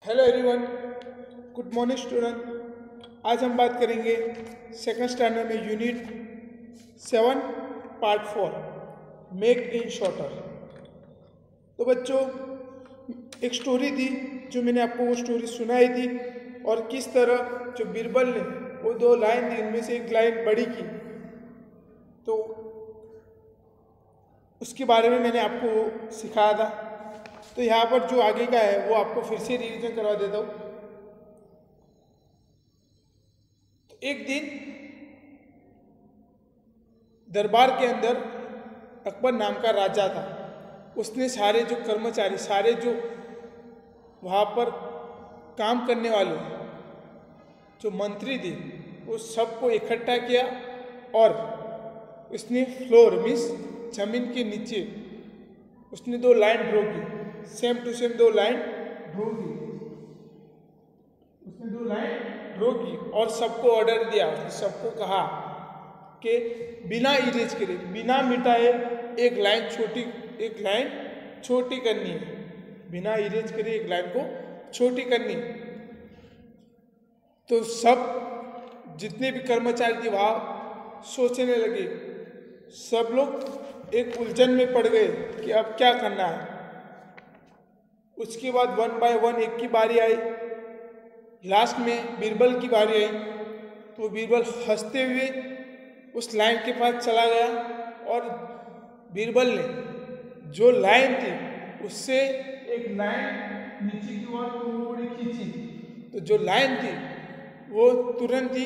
Hello everyone, good morning student. आज हम बात करेंगे सेकंड स्टैंडर्ड में unit 7 part 4 make in shorter. तो बच्चों, एक स्टोरी थी जो मैंने आपको वो स्टोरी सुनाई थी और किस तरह जो बीरबल ने वो दो लाइन थी उनमें से एक लाइन बड़ी की, तो उसके बारे में मैंने आपको सिखाया था। तो यहाँ पर जो आगे का है वो आपको फिर से रिवीजन करवा देता हूँ। तो एक दिन दरबार के अंदर अकबर नाम का राजा था। उसने सारे जो कर्मचारी, सारे जो वहाँ पर काम करने वाले जो मंत्री थे, वो सबको इकट्ठा किया और उसने फ्लोर मीन्स जमीन के नीचे उसने दो लाइन ड्रॉ की, सेम टू सेम दो लाइन ड्रॉ की। उसने दो लाइन ड्रॉ की और सबको ऑर्डर दिया, सबको कहा कि बिना इरेज करे, बिना मिटाए एक लाइन छोटी करनी है। बिना इरेज करे एक लाइन को छोटी करनी है। तो सब जितने भी कर्मचारी थे वहाँ सोचने लगे। सब लोग एक उलझन में पड़ गए कि अब क्या करना है। उसके बाद 1 बाय 1 एक की बारी आई। लास्ट में बीरबल की बारी आई। तो बीरबल हंसते हुए उस लाइन के पास चला गया और बीरबल ने जो लाइन थी उससे एक लाइन नीचे की ओर थोड़ी खींची। तो जो लाइन थी वो तुरंत ही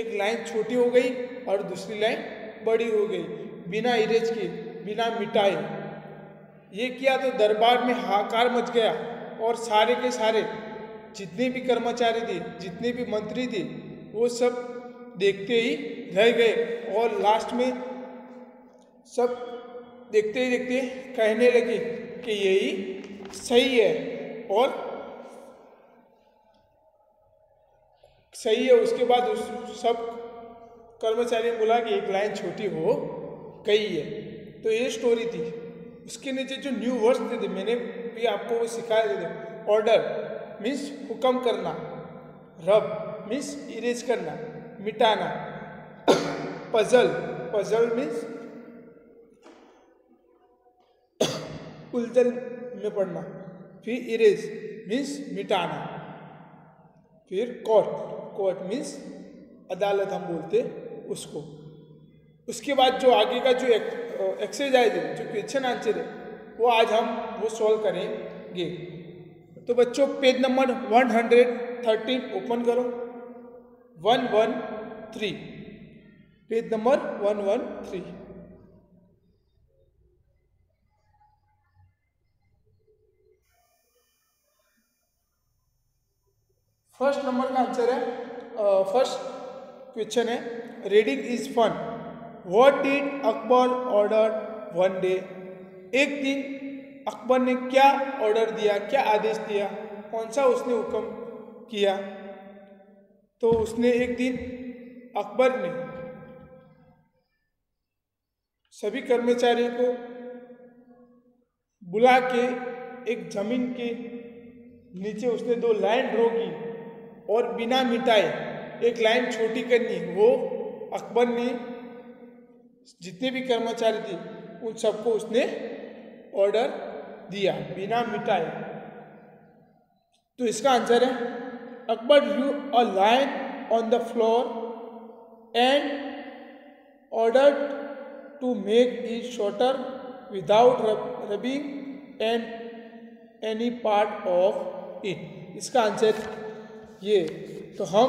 एक लाइन छोटी हो गई और दूसरी लाइन बड़ी हो गई, बिना इरेज के, बिना मिटाए। ये किया तो दरबार में हाहाकार मच गया और सारे के सारे जितने भी कर्मचारी थे, जितने भी मंत्री थे, वो सब देखते ही रह गए और लास्ट में सब देखते ही देखते कहने लगे कि यही सही है और सही है। उसके बाद उस सब कर्मचारी ने बोला कि एक लाइन छोटी हो गई है। तो ये स्टोरी थी। उसके नीचे जो न्यू वर्ड्स थे मैंने भी आपको वो सिखाए थे। ऑर्डर मीन्स हुक्म करना, रब मीन्स इरेज करना, मिटाना, पजल, पजल मीन्स उलझन में पड़ना, फिर इरेज मीन्स मिटाना, फिर कोर्ट, कोर्ट मीन्स अदालत हम बोलते उसको। उसके बाद जो आगे का जो एक्सरसाइज है, जो क्वेश्चन आंसर है, वो आज हम वो सॉल्व करेंगे। तो बच्चों, पेज नंबर 113 ओपन करो। 113, पेज नंबर 113। फर्स्ट नंबर का आंसर है, फर्स्ट क्वेश्चन है, reading is fun. What did Akbar order one day? एक दिन अकबर ने क्या ऑर्डर दिया, क्या आदेश दिया, कौन सा उसने हुक्म किया? तो उसने एक दिन अकबर ने सभी कर्मचारियों को बुला के एक जमीन के नीचे उसने दो लाइन ड्रॉ की और बिना मिटाए एक लाइन छोटी करनी। वो अकबर ने जितने भी कर्मचारी थे उन सबको उसने ऑर्डर दिया बिना मिटाए। तो इसका आंसर है, Akbar drew a line on the floor and ordered to make it shorter without rubbing and any part of it. इसका आंसर ये। तो हम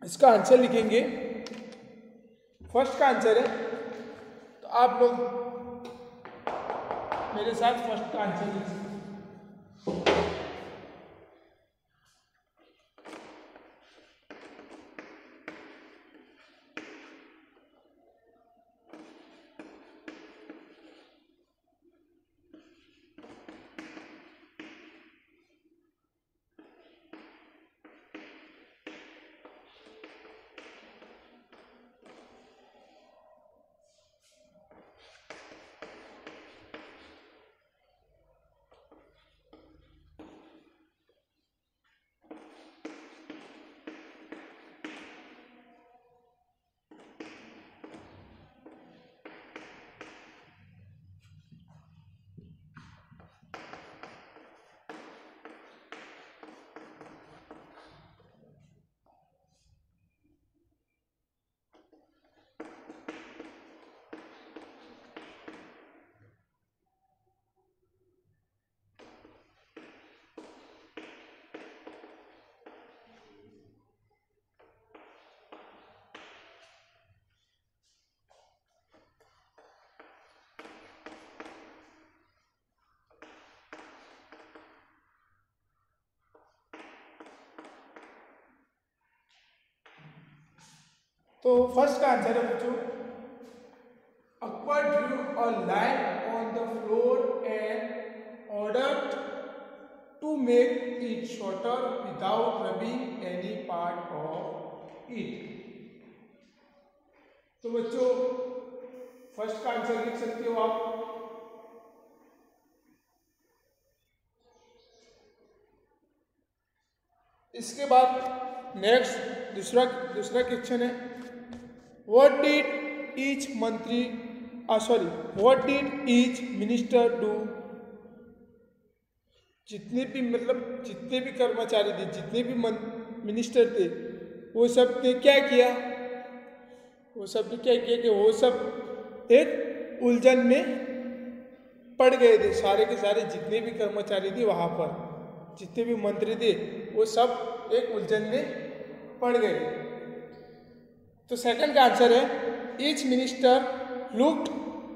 इसका आंसर लिखेंगे। फर्स्ट का आंसर है, तो आप लोग मेरे साथ फर्स्ट का आंसर लिख सकते हैं। तो फर्स्ट का आंसर है बच्चों, Akbar drew a line on the floor and ordered to make it shorter without rubbing any part of it. तो बच्चों फर्स्ट का आंसर लिख सकते हो आप। इसके बाद नेक्स्ट दूसरा क्वेश्चन है, व्हाट डिड ईच मंत्री what did each minister do. जितने भी कर्मचारी थे, जितने भी मिनिस्टर थे, वो सब ने क्या किया, कि वो सब एक उलझन में पड़ गए थे। सारे के सारे जितने भी कर्मचारी थे वहाँ पर, जितने भी मंत्री थे, वो सब एक उलझन में पड़ गए। तो सेकंड का आंसर है, each minister looked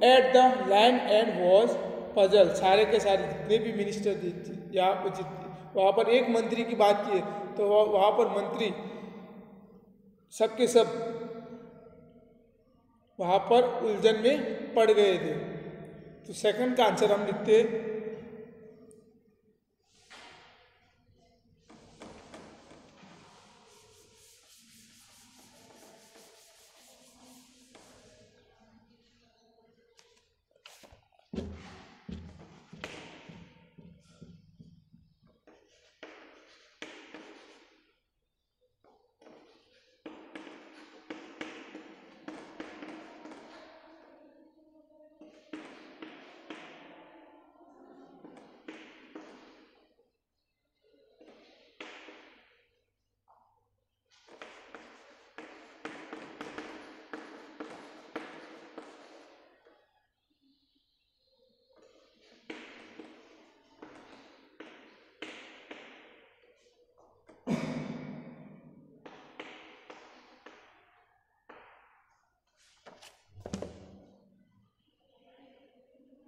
at the line and was puzzle. सारे के सारे जितने भी मिनिस्टर थे, वहाँ पर एक मंत्री की बात की तो वहाँ पर मंत्री सब के सब वहाँ पर उलझन में पड़ गए थे। तो सेकंड का आंसर हम लिखते हैं,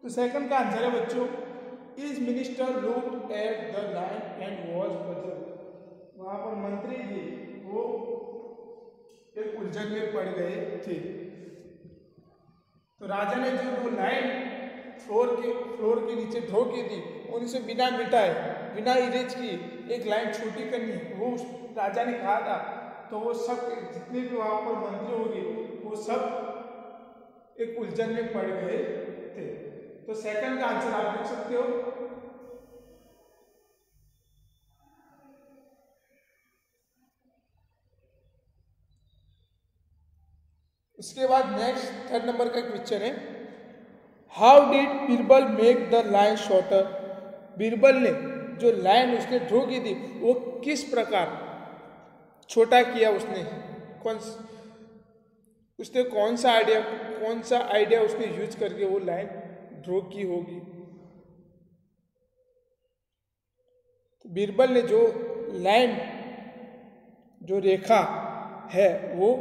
तो सेकंड का आंसर है बच्चों, is minister looked at the line and was puzzle. वहां पर मंत्री जी वो एक उलझन में पड़ गए थे। तो राजा ने जो वो लाइन फ्लोर के नीचे ड्रॉ की थी, उनसे बिना मिटाए, बिना इरेज की एक लाइन छोटी करनी, वो राजा ने कहा था। तो वो सब जितने भी वहां पर मंत्री होंगे, वो सब एक उलझन में पड़ गए थे। तो सेकंड का आंसर आप लिख सकते हो। इसके बाद नेक्स्ट थर्ड नंबर का क्वेश्चन है, how did Birbal make the line shorter. Birbal ने जो लाइन उसने ड्रॉ की थी, वो किस प्रकार छोटा किया उसने, कौन सा आइडिया उसने यूज करके वो लाइन ड्रॉ की होगी। तो बीरबल ने जो लाइन, जो रेखा है, वो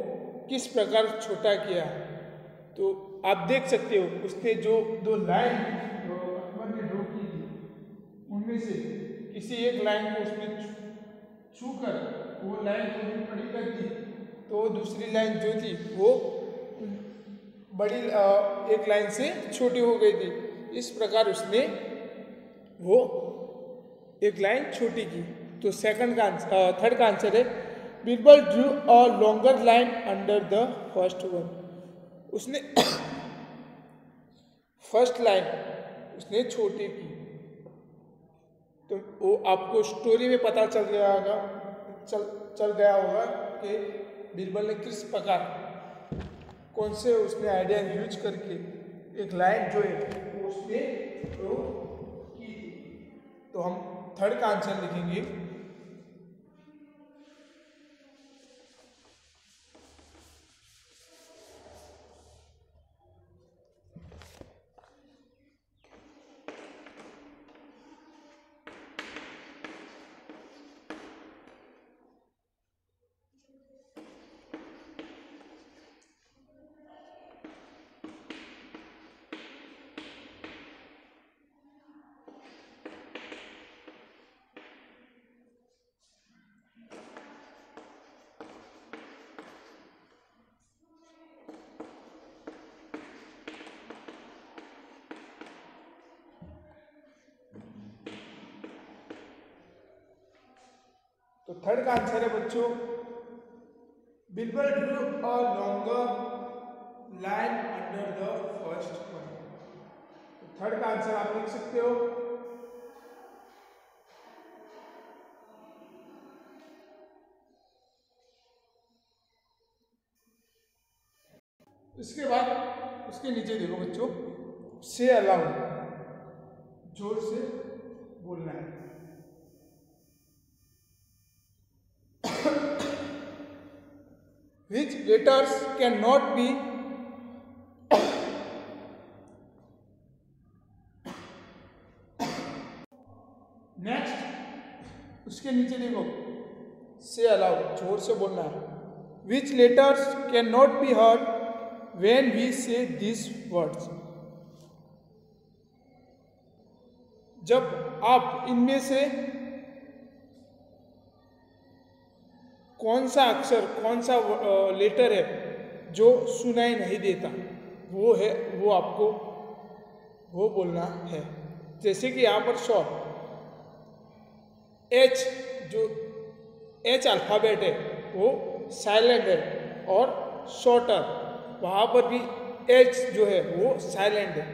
किस प्रकार छोटा किया। तो आप देख सकते हो, उसने जो दो लाइन अकबर ने ड्रॉ की थी, उनमें से किसी एक लाइन को उसने छू कर वो लाइन थोड़ी बड़ी कर दी, तो दूसरी लाइन जो थी वो बड़ी एक लाइन से छोटी हो गई थी। इस प्रकार उसने वो एक लाइन छोटी की। तो थर्ड का आंसर है, Birbal drew a longer line under the first one. उसने फर्स्ट लाइन उसने छोटी की। तो वो आपको स्टोरी में पता चल गया होगा कि बीरबल ने किस प्रकार, कौन से उसने आइडिया यूज करके एक लाइन जो है वो उसने ड्रॉ की थी। तो हम थर्ड का आंसर लिखेंगे, तो थर्ड का आंसर है बच्चों, Birbal drew a longer line under the first one. तो थर्ड का आंसर आप लिख सकते हो। इसके बाद उसके नीचे देखो बच्चों, से अलाउड, जोर से बोलना है। Which letters cannot be next उसके नीचे देखो, से अलाउड, जोर से बोलना है। Which letters cannot be heard when we say these words? जब आप इनमें से कौन सा अक्षर, कौन सा लेटर है जो सुनाई नहीं देता, वो है, वो आपको वो बोलना है। जैसे कि यहाँ पर शॉर्ट एच, जो एच अल्फ़ाबेट है वो साइलेंट है, और शॉर्टर वहाँ पर भी एच जो है वो साइलेंट है।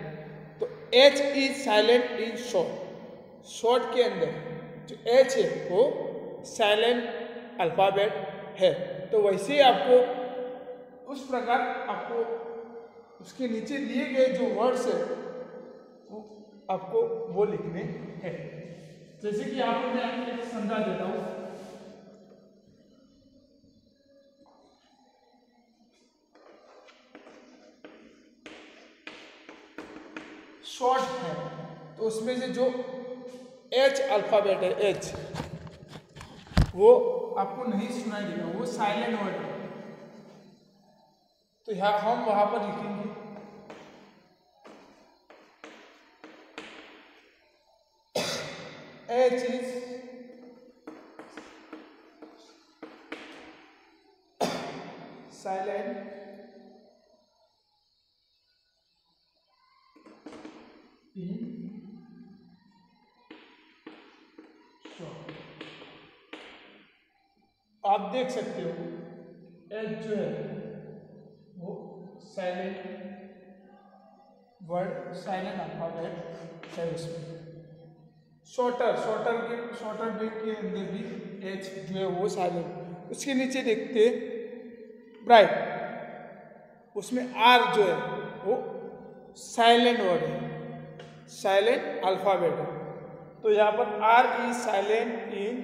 तो H is silent in short, short के अंदर जो एच है वो साइलेंट अल्फ़ाबेट है। तो वैसे ही आपको उस प्रकार आपको उसके नीचे दिए गए जो वर्ड्स है वो आपको वो लिखने हैं। जैसे कि यहाँ पर मैं आपको एक समझा देता हूँ। शॉर्ट है तो उसमें से जो एच अल्फ़ाबेट है, एच, वो आपको नहीं सुनाई देगा, वो साइलेंट वर्ड है। तो यहाँ हम वहां पर लिखेंगे H is silent in short. आप देख सकते हो एच जो है वो साइलेंट वर्ड, साइलेंट अल्फाबेट है उसमें। शॉर्टर बेट के अंदर भी एच जो है वो साइलेंट। उसके नीचे देखते ब्राइट, उसमें आर जो है वो साइलेंट वर्ड है, साइलेंट अल्फाबेट है। तो यहाँ पर R is silent in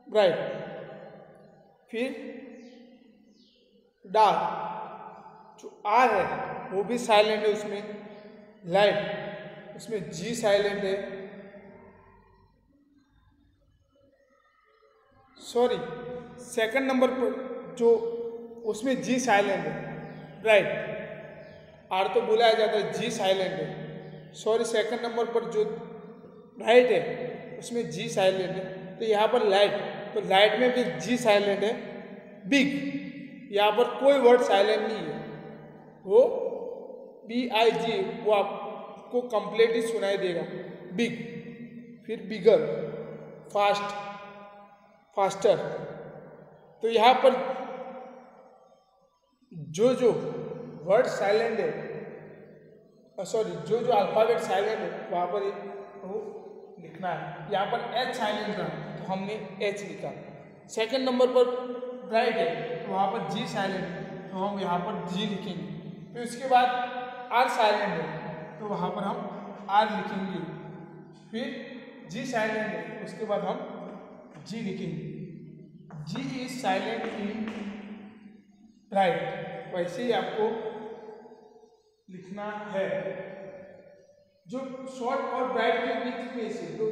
bright. फिर डार्क, जो आर है वो भी साइलेंट है उसमें। लाइट, उसमें जी साइलेंट है, सॉरी सेकंड नंबर पर जो उसमें जी साइलेंट है। ब्राइट, आर तो बुलाया जाता है, जी साइलेंट है। सॉरी सेकंड नंबर पर जो ब्राइट है उसमें जी साइलेंट है। तो यहाँ पर लाइट, तो लाइट में भी जी साइलेंट है। बिग, यहाँ पर कोई वर्ड साइलेंट नहीं है, वो BIG, वो आपको कंप्लीट ही सुनाई देगा, बिग। फिर बिगर, फास्ट, फास्टर। तो यहाँ पर जो वर्ड साइलेंट है, सॉरी जो अल्फाबेट साइलेंट है वहाँ पर वो लिखना है। यहाँ पर एच साइलेंट था तो हमने एच लिखा। सेकंड नंबर पर ब्राइट है तो वहाँ पर जी साइलेंट है तो हम यहाँ पर जी लिखेंगे। फिर उसके बाद आर साइलेंट है तो वहाँ पर हम आर लिखेंगे। फिर जी साइलेंट है उसके बाद हम जी लिखेंगे। जी इज साइलेंट इन ब्राइट। वैसे ही आपको लिखना है। जो शॉर्ट और ब्राइट के बीच में से जो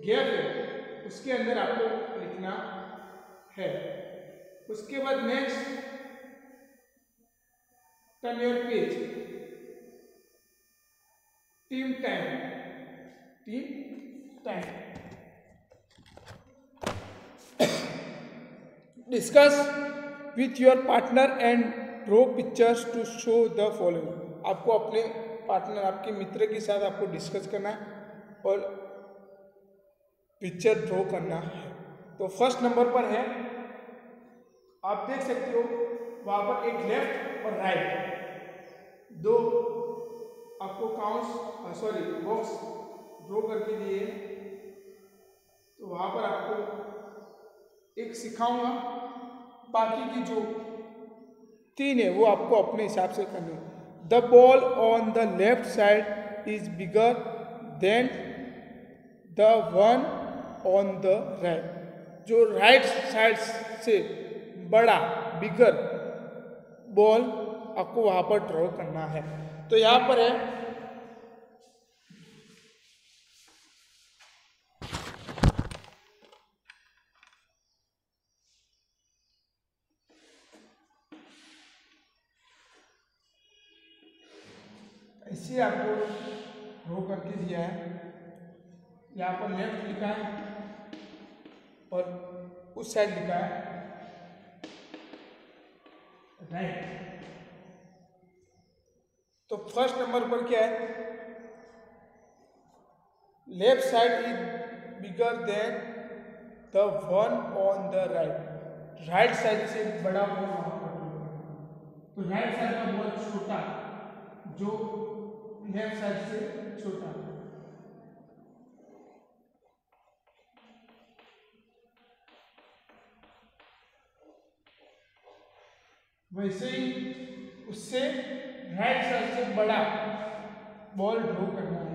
गैप है उसके अंदर आपको लिखना है। उसके बाद next, turn your page, team time, team time. Discuss with your partner and draw pictures to show the following. आपको अपने पार्टनर, आपके मित्र के साथ आपको डिस्कस करना है और पिक्चर ड्रॉ करना है। तो फर्स्ट नंबर पर है, आप देख सकते हो वहां पर एक लेफ्ट और राइट दो आपको बॉक्स ड्रॉ करके दिए। तो वहां पर आपको एक सिखाऊंगा, बाकी की जो 3 है वो आपको अपने हिसाब से करनी है। The ball on the left side is bigger than the one on the right. जो राइट साइड से बड़ा बिगर बॉल आपको वहां पर ड्रॉ करना है। तो यहां पर है, इसे आपको ड्रॉ करके दिया है। यहाँ पर लेफ्ट लिखा है और उस साइड लिखा है राइट। तो फर्स्ट नंबर पर क्या है, left side is bigger than the one on the right. Right side से बड़ा बॉल, तो राइट साइड का बॉल छोटा जो लेफ्ट साइड से छोटा। वैसे ही उससे राइट साइड से बड़ा बॉल ड्रॉ करना है।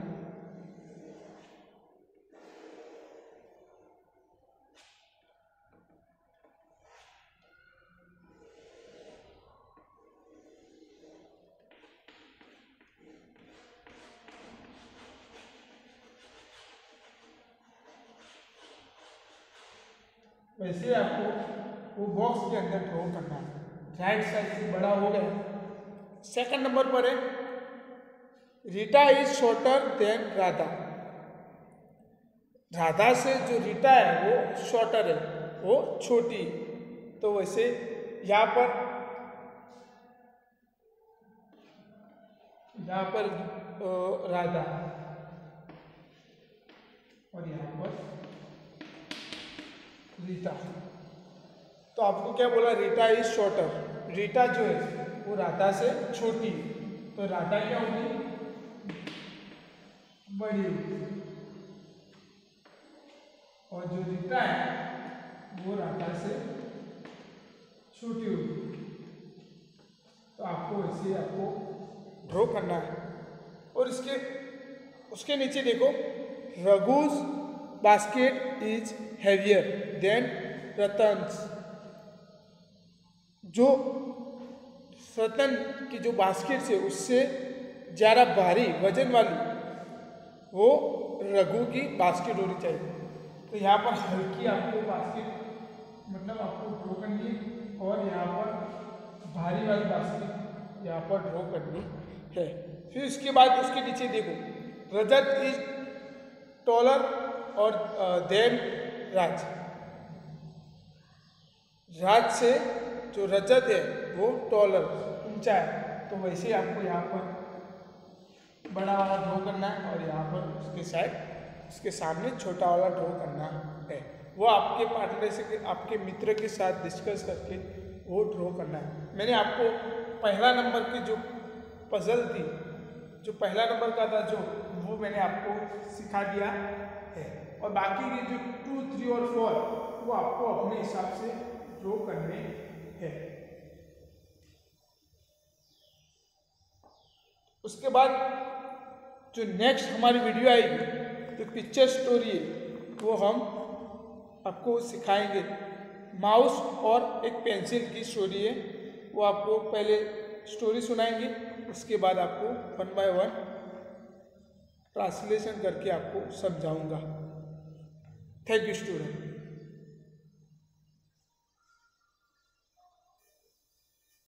वैसे आपको वो बॉक्स के अंदर ड्रॉ करना है। राइट साइड से बड़ा हो गया। सेकंड नंबर पर है, Rita is shorter than Radha. Radha से जो रीटा है वो शॉर्टर है, वो छोटी। तो वैसे यहाँ पर राधा और यहाँ पर रीटा। तो आपको क्या बोला, रीटा इज शॉर्टर। रीटा जो है वो राधा से छोटी, तो राधा क्या होगी, बड़ी होगी, और जो रीटा है वो राधा से छोटी होगी। तो आपको ऐसे आपको ड्रॉ करना है। और उसके नीचे देखो, रघुज बास्केट इज हैवियर देन रतन्स। जो रतन की जो बास्केट से उससे ज़्यादा भारी वजन वाली वो रघु की बास्केट होनी चाहिए। तो यहाँ पर हल्की आपको बास्केट मतलब आपको ड्रॉ करनी है, और यहाँ पर भारी वाली बास्केट यहाँ पर ड्रॉ करनी है। फिर उसके बाद उसके नीचे देखो, रजत इज टॉलर और देन राज। राज से जो रजत है वो टॉलर ऊंचा है। तो वैसे आपको यहाँ पर बड़ा वाला ड्रॉ करना है, और यहाँ पर उसके सामने छोटा वाला ड्रॉ करना है। वो आपके पार्टनर से, आपके मित्र के साथ डिस्कस करके वो ड्रॉ करना है। मैंने आपको पहला नंबर की जो पजल थी, जो पहला नंबर का था जो, वो मैंने आपको सिखा दिया है। और बाकी के जो 2, 3 और 4 वो आपको अपने हिसाब से ड्रॉ करने हैं। उसके बाद जो नेक्स्ट हमारी वीडियो आएगी, जो पिक्चर स्टोरी है, वो हम आपको सिखाएंगे। माउस और एक पेंसिल की स्टोरी है, वो आपको पहले स्टोरी सुनाएंगे, उसके बाद आपको 1 बाय 1 ट्रांसलेशन करके आपको समझाऊंगा। Thank you student.